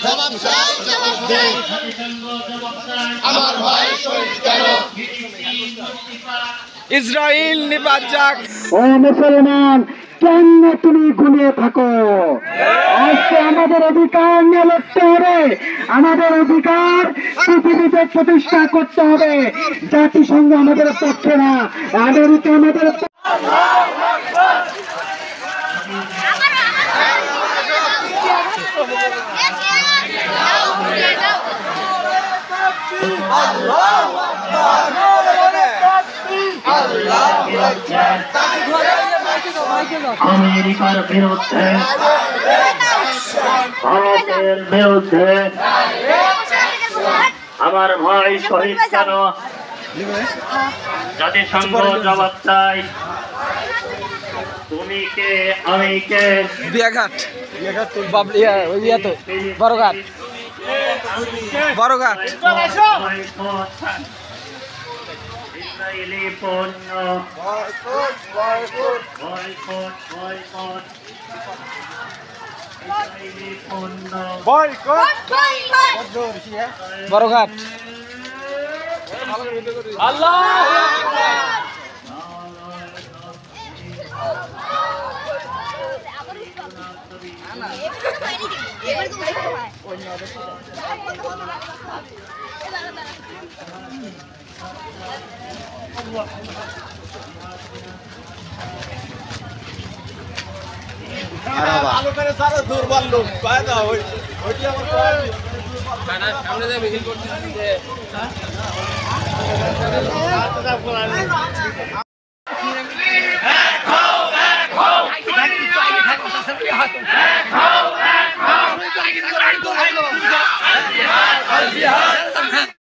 জবাব চাই, জবাব চাই, আমার ভাই শহীদ কেন? ইসরাইল নিপাত যাক। ও মুসলমান, কেন তুমি ঘুমিয়ে থাকো? আজকে আমাদের অধিকার নিয়ে লড়তে হবে, আমাদের অধিকার পৃথিবীতে প্রতিষ্ঠা করতে হবে। জাতিসংঘ আমাদের পক্ষে না, আমেরিকা আমাদের আমেরিকার বিরুদ্ধে, ভারতের বিরুদ্ধে আমার ভাই শহীদ কেন? জাতিসংঘ জবাব চাই। তুমি কে, আমি কে? বিয়াঘাট বড়ঘাট বড়ঘাট। ইসরায়েলি পণ্য বয়কট, বয়কট, ইসরায়েলি পণ্য বড়ঘাট। আল্লাহ ভালো করে সারা দুর্বল লোক পায় না, ওইটি আমার সামনে যে মিছিল করতেছে যে